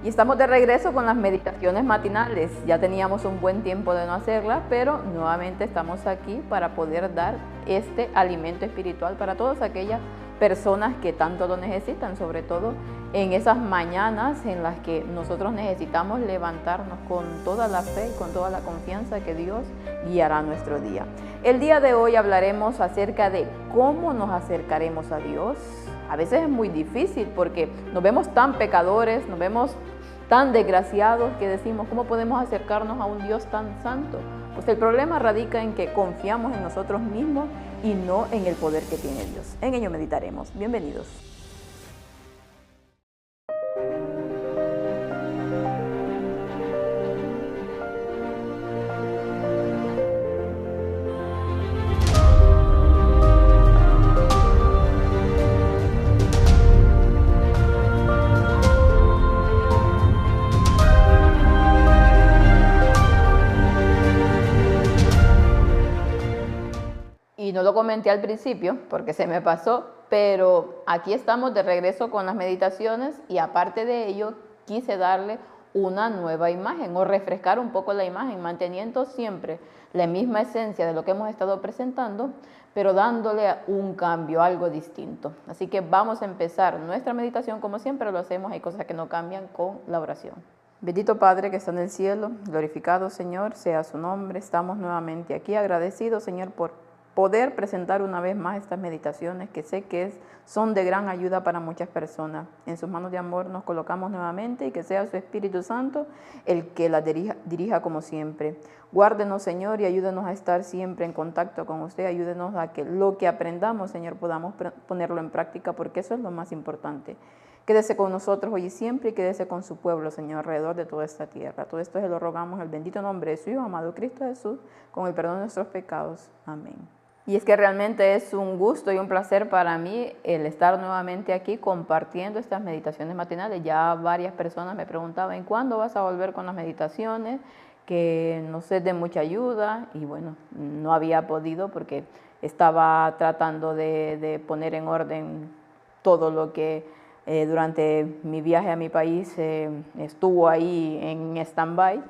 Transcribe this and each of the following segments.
Y estamos de regreso con las meditaciones matinales. Ya teníamos un buen tiempo de no hacerlas, pero nuevamente estamos aquí para poder dar este alimento espiritual para todas aquellas personas que tanto lo necesitan, sobre todo en esas mañanas en las que nosotros necesitamos levantarnos con toda la fe y con toda la confianza que Dios guiará nuestro día. El día de hoy hablaremos acerca de cómo nos acercaremos a Dios. A veces es muy difícil porque nos vemos tan pecadores, nos vemos tan desgraciados que decimos, ¿cómo podemos acercarnos a un Dios tan santo? Pues el problema radica en que confiamos en nosotros mismos y no en el poder que tiene Dios. En ello meditaremos. Bienvenidos. Y no lo comenté al principio porque se me pasó, pero aquí estamos de regreso con las meditaciones y aparte de ello quise darle una nueva imagen o refrescar un poco la imagen, manteniendo siempre la misma esencia de lo que hemos estado presentando, pero dándole un cambio, algo distinto. Así que vamos a empezar nuestra meditación como siempre lo hacemos, hay cosas que no cambian con la oración. Bendito Padre que está en el cielo, glorificado Señor, sea su nombre. Estamos nuevamente aquí agradecidos, Señor, por poder presentar una vez más estas meditaciones que sé que son de gran ayuda para muchas personas. En sus manos de amor nos colocamos nuevamente y que sea su Espíritu Santo el que las dirija como siempre. Guárdenos, Señor, y ayúdenos a estar siempre en contacto con usted. Ayúdenos a que lo que aprendamos, Señor, podamos ponerlo en práctica, porque eso es lo más importante. Quédese con nosotros hoy y siempre y quédese con su pueblo, Señor, alrededor de toda esta tierra. Todo esto se lo rogamos en el bendito nombre de su Hijo amado Cristo Jesús, con el perdón de nuestros pecados. Amén. Y es que realmente es un gusto y un placer para mí el estar nuevamente aquí compartiendo estas meditaciones matinales. Ya varias personas me preguntaban, ¿cuándo vas a volver con las meditaciones? Que no sé, de mucha ayuda. Y bueno, no había podido porque estaba tratando de poner en orden todo lo que durante mi viaje a mi país estuvo ahí en stand-by.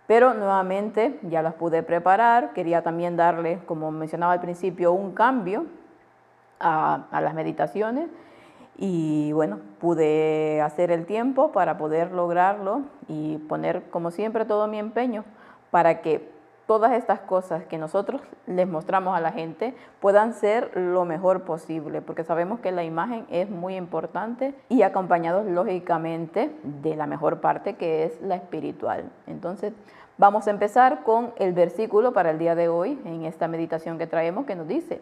Pero nuevamente ya las pude preparar. Quería también darle, como mencionaba al principio, un cambio a las meditaciones. Y bueno, pude hacer el tiempo para poder lograrlo y poner, como siempre, todo mi empeño para que todas estas cosas que nosotros les mostramos a la gente puedan ser lo mejor posible, porque sabemos que la imagen es muy importante y acompañados lógicamente de la mejor parte, que es la espiritual. Entonces vamos a empezar con el versículo para el día de hoy en esta meditación que traemos, que nos dice: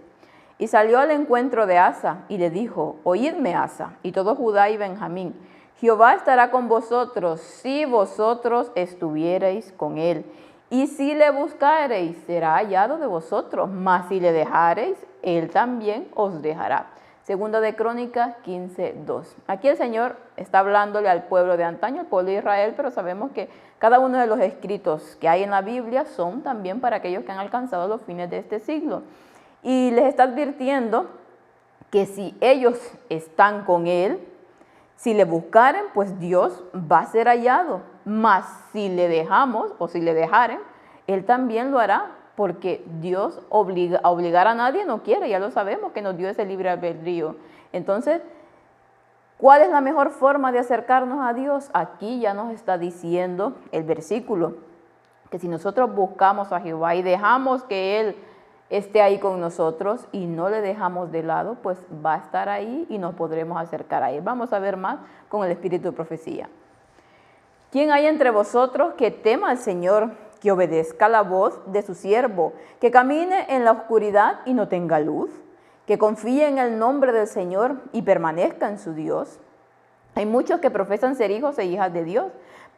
y salió al encuentro de Asa y le dijo: oídme, Asa, y todo Judá y Benjamín, Jehová estará con vosotros si vosotros estuviereis con él. Y si le buscareis, será hallado de vosotros, mas si le dejareis, él también os dejará. Segunda de Crónicas 15:2. Aquí el Señor está hablándole al pueblo de antaño, al pueblo de Israel, pero sabemos que cada uno de los escritos que hay en la Biblia son también para aquellos que han alcanzado los fines de este siglo. Y les está advirtiendo que si ellos están con él, si le buscaren, pues Dios va a ser hallado. Mas si le dejamos o si le dejaren, él también lo hará, porque Dios obligar a nadie no quiere. Ya lo sabemos que nos dio ese libre albedrío. Entonces, ¿cuál es la mejor forma de acercarnos a Dios? Aquí ya nos está diciendo el versículo, que si nosotros buscamos a Jehová y dejamos que Él esté ahí con nosotros y no le dejamos de lado, pues va a estar ahí y nos podremos acercar a Él. Vamos a ver más con el espíritu de profecía. ¿Quién hay entre vosotros que tema al Señor, que obedezca la voz de su siervo, que camine en la oscuridad y no tenga luz, que confíe en el nombre del Señor y permanezca en su Dios? Hay muchos que profesan ser hijos e hijas de Dios,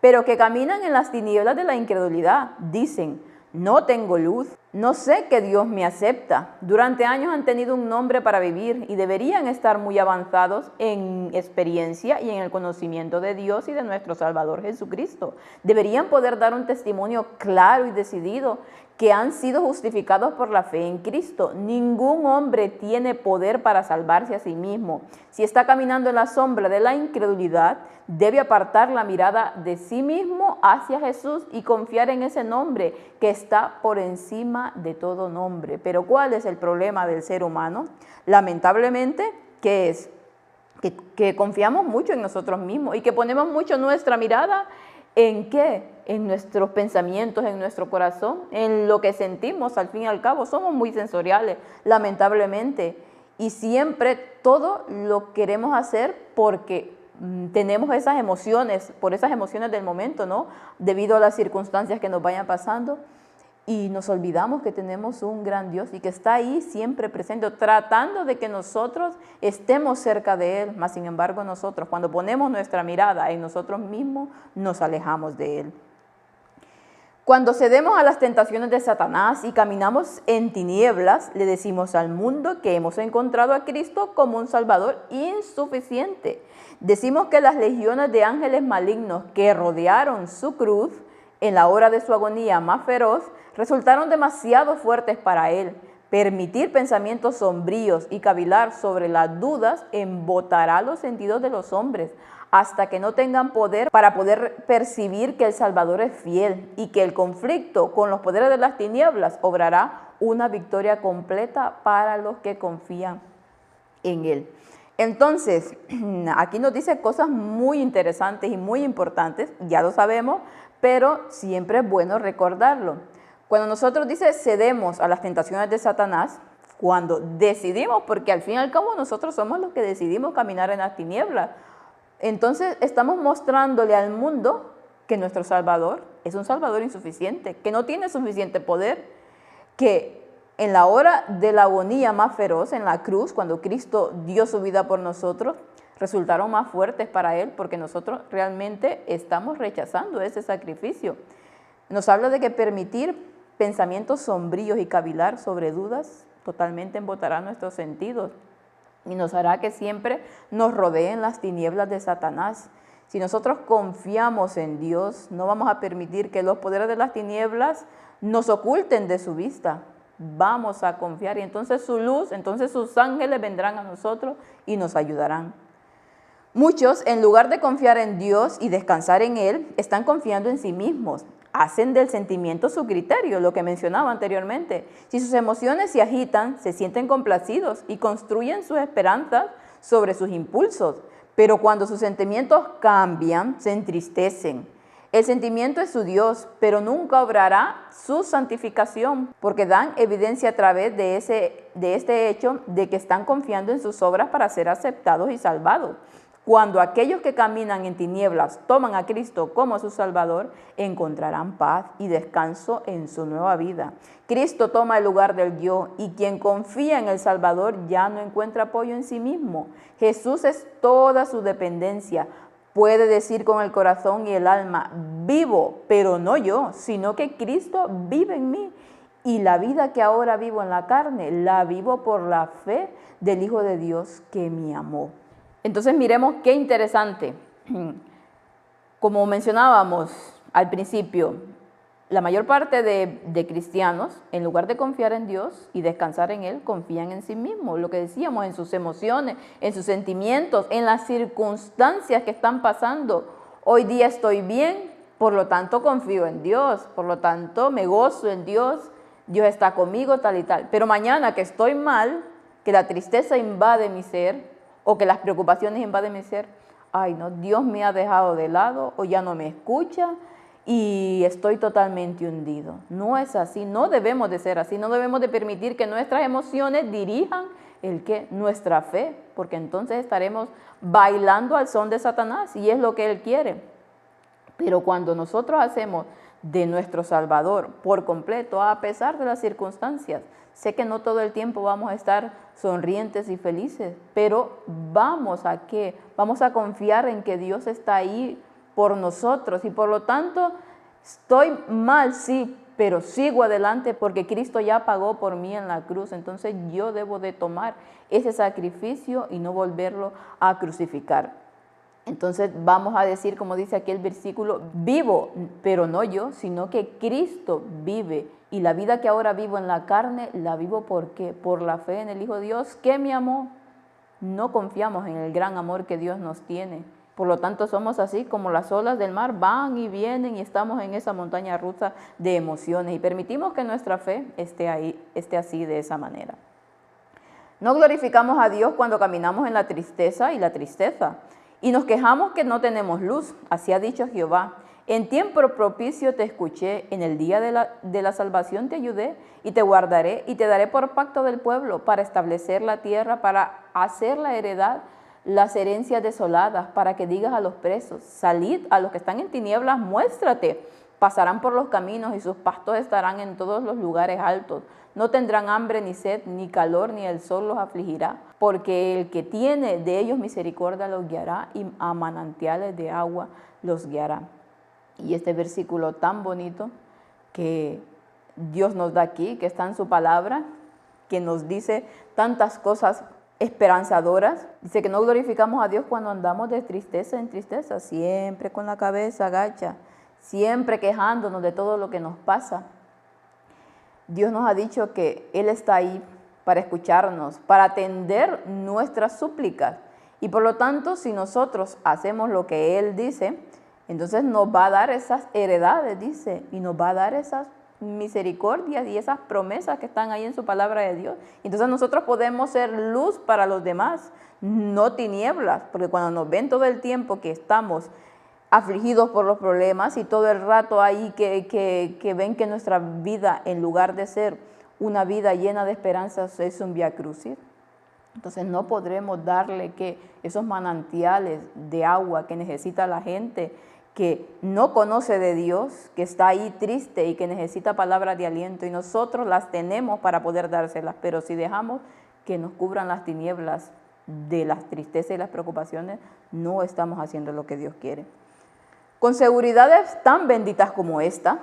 pero que caminan en las tinieblas de la incredulidad. Dicen: no tengo luz, No sé que Dios me acepta. Durante años han tenido un nombre para vivir y deberían estar muy avanzados en experiencia y en el conocimiento de Dios y de nuestro Salvador Jesucristo. Deberían poder dar un testimonio claro y decidido que han sido justificados por la fe en Cristo. Ningún hombre tiene poder para salvarse a sí mismo. Si está caminando en la sombra de la incredulidad, debe apartar la mirada de sí mismo hacia Jesús y confiar en ese nombre que está por encima de todo nombre. Pero ¿cuál es el problema del ser humano? Lamentablemente, ¿qué es? Que confiamos mucho en nosotros mismos y que ponemos mucho nuestra mirada ¿en qué? En nuestros pensamientos, en nuestro corazón, en lo que sentimos. Al fin y al cabo, somos muy sensoriales, lamentablemente. Y siempre todo lo queremos hacer porque tenemos esas emociones, por esas emociones del momento, ¿no? Debido a las circunstancias que nos vayan pasando. Y nos olvidamos que tenemos un gran Dios y que está ahí siempre presente, tratando de que nosotros estemos cerca de Él. Mas, sin embargo, nosotros, cuando ponemos nuestra mirada en nosotros mismos, nos alejamos de Él. Cuando cedemos a las tentaciones de Satanás y caminamos en tinieblas, le decimos al mundo que hemos encontrado a Cristo como un Salvador insuficiente. Decimos que las legiones de ángeles malignos que rodearon su cruz en la hora de su agonía más feroz resultaron demasiado fuertes para Él. Permitir pensamientos sombríos y cavilar sobre las dudas embotará los sentidos de los hombres hasta que no tengan poder para poder percibir que el Salvador es fiel y que el conflicto con los poderes de las tinieblas obrará una victoria completa para los que confían en Él. Entonces, aquí nos dice cosas muy interesantes y muy importantes, ya lo sabemos, pero siempre es bueno recordarlo. Cuando nosotros cedemos a las tentaciones de Satanás, cuando decidimos, porque al fin y al cabo nosotros somos los que decidimos caminar en las tinieblas, entonces estamos mostrándole al mundo que nuestro Salvador es un Salvador insuficiente, que no tiene suficiente poder, que en la hora de la agonía más feroz, en la cruz, cuando Cristo dio su vida por nosotros, resultaron más fuertes para Él, porque nosotros realmente estamos rechazando ese sacrificio. Nos habla de que permitir pensamientos sombríos y cavilar sobre dudas totalmente embotará nuestros sentidos y nos hará que siempre nos rodeen las tinieblas de Satanás. Si nosotros confiamos en Dios, no vamos a permitir que los poderes de las tinieblas nos oculten de su vista. Vamos a confiar y entonces su luz, entonces sus ángeles vendrán a nosotros y nos ayudarán. Muchos, en lugar de confiar en Dios y descansar en Él, están confiando en sí mismos. Hacen del sentimiento su criterio, lo que mencionaba anteriormente. Si sus emociones se agitan, se sienten complacidos y construyen sus esperanzas sobre sus impulsos. Pero cuando sus sentimientos cambian, se entristecen. El sentimiento es su Dios, pero nunca obrará su santificación, porque dan evidencia a través de este hecho de que están confiando en sus obras para ser aceptados y salvados. Cuando aquellos que caminan en tinieblas toman a Cristo como su Salvador, encontrarán paz y descanso en su nueva vida. Cristo toma el lugar del yo y quien confía en el Salvador ya no encuentra apoyo en sí mismo. Jesús es toda su dependencia. Puede decir con el corazón y el alma, vivo, pero no yo, sino que Cristo vive en mí. Y la vida que ahora vivo en la carne, la vivo por la fe del Hijo de Dios que me amó. Entonces miremos qué interesante. Como mencionábamos al principio, la mayor parte de cristianos, en lugar de confiar en Dios y descansar en Él, confían en sí mismos. Lo que decíamos, en sus emociones, en sus sentimientos, en las circunstancias que están pasando. Hoy día estoy bien, por lo tanto confío en Dios, por lo tanto me gozo en Dios, Dios está conmigo, tal y tal. Pero mañana que estoy mal, que la tristeza invade mi ser, o que las preocupaciones invaden mi ser, ay no, Dios me ha dejado de lado o ya no me escucha y estoy totalmente hundido. No es así, no debemos de ser así, no debemos de permitir que nuestras emociones dirijan nuestra fe, porque entonces estaremos bailando al son de Satanás y es lo que él quiere. Pero cuando nosotros hacemos de nuestro Salvador por completo, a pesar de las circunstancias, sé que no todo el tiempo vamos a estar sonrientes y felices, pero vamos a confiar en que Dios está ahí por nosotros y por lo tanto estoy mal, sí, pero sigo adelante porque Cristo ya pagó por mí en la cruz. Entonces yo debo de tomar ese sacrificio y no volverlo a crucificar. Entonces vamos a decir, como dice aquí el versículo, vivo, pero no yo, sino que Cristo vive. Y la vida que ahora vivo en la carne, la vivo ¿por qué? Por la fe en el Hijo de Dios que me amó. No confiamos en el gran amor que Dios nos tiene. Por lo tanto, somos así como las olas del mar, van y vienen y estamos en esa montaña rusa de emociones y permitimos que nuestra fe esté ahí, esté así de esa manera. No glorificamos a Dios cuando caminamos en la tristeza y la tristeza y nos quejamos que no tenemos luz. Así ha dicho Jehová. En tiempo propicio te escuché, en el día de la salvación te ayudé y te guardaré y te daré por pacto del pueblo para establecer la tierra, para hacer la heredad, las herencias desoladas, para que digas a los presos, salid, a los que están en tinieblas, muéstrate. Pasarán por los caminos y sus pastos estarán en todos los lugares altos. No tendrán hambre ni sed, ni calor, ni el sol los afligirá, porque el que tiene de ellos misericordia los guiará y a manantiales de agua los guiará. Y este versículo tan bonito que Dios nos da aquí, que está en su palabra, que nos dice tantas cosas esperanzadoras. Dice que no glorificamos a Dios cuando andamos de tristeza en tristeza, siempre con la cabeza agacha, siempre quejándonos de todo lo que nos pasa. Dios nos ha dicho que Él está ahí para escucharnos, para atender nuestras súplicas. Y por lo tanto, si nosotros hacemos lo que Él dice, entonces nos va a dar esas heredades, dice, y nos va a dar esas misericordias y esas promesas que están ahí en su palabra de Dios. Entonces nosotros podemos ser luz para los demás, no tinieblas, porque cuando nos ven todo el tiempo que estamos afligidos por los problemas y todo el rato ahí que ven que nuestra vida, en lugar de ser una vida llena de esperanzas, es un vía crucis. Entonces no podremos darle que esos manantiales de agua que necesita la gente que no conoce de Dios, que está ahí triste y que necesita palabras de aliento, y nosotros las tenemos para poder dárselas, pero si dejamos que nos cubran las tinieblas de las tristezas y las preocupaciones, no estamos haciendo lo que Dios quiere. Con seguridades tan benditas como esta,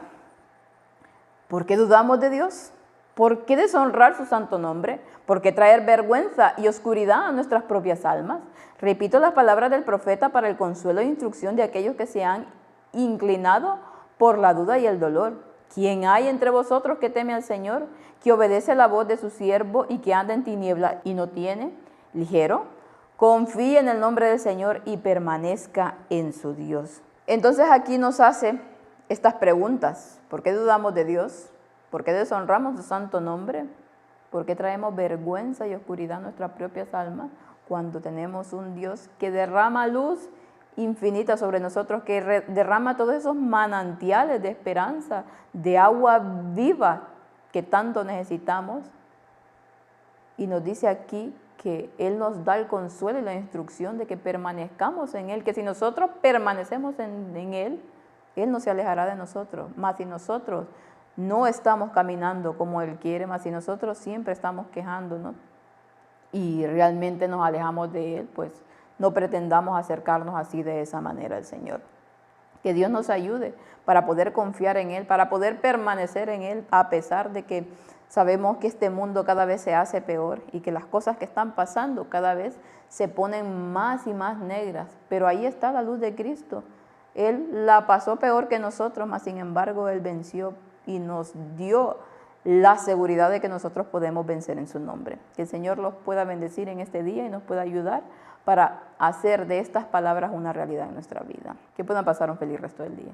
¿por qué dudamos de Dios? ¿Por qué deshonrar su santo nombre? ¿Por qué traer vergüenza y oscuridad a nuestras propias almas? Repito las palabras del profeta para el consuelo e instrucción de aquellos que se han inclinado por la duda y el dolor. ¿Quién hay entre vosotros que teme al Señor, que obedece la voz de su siervo y que anda en tiniebla y no tiene ligero? Confíe en el nombre del Señor y permanezca en su Dios. Entonces aquí nos hace estas preguntas. ¿Por qué dudamos de Dios? ¿Por qué deshonramos su santo nombre? ¿Por qué traemos vergüenza y oscuridad a nuestras propias almas cuando tenemos un Dios que derrama luz infinita sobre nosotros, que derrama todos esos manantiales de esperanza, de agua viva que tanto necesitamos? Y nos dice aquí que Él nos da el consuelo y la instrucción de que permanezcamos en Él, que si nosotros permanecemos en Él, Él no se alejará de nosotros. Más si nosotros no estamos caminando como Él quiere, más si nosotros siempre estamos quejándonos y realmente nos alejamos de Él, pues no pretendamos acercarnos así de esa manera al Señor. Que Dios nos ayude para poder confiar en Él, para poder permanecer en Él, a pesar de que sabemos que este mundo cada vez se hace peor y que las cosas que están pasando cada vez se ponen más y más negras. Pero ahí está la luz de Cristo. Él la pasó peor que nosotros, mas sin embargo Él venció y nos dio la seguridad de que nosotros podemos vencer en su nombre. Que el Señor los pueda bendecir en este día y nos pueda ayudar para hacer de estas palabras una realidad en nuestra vida. Que puedan pasar un feliz resto del día.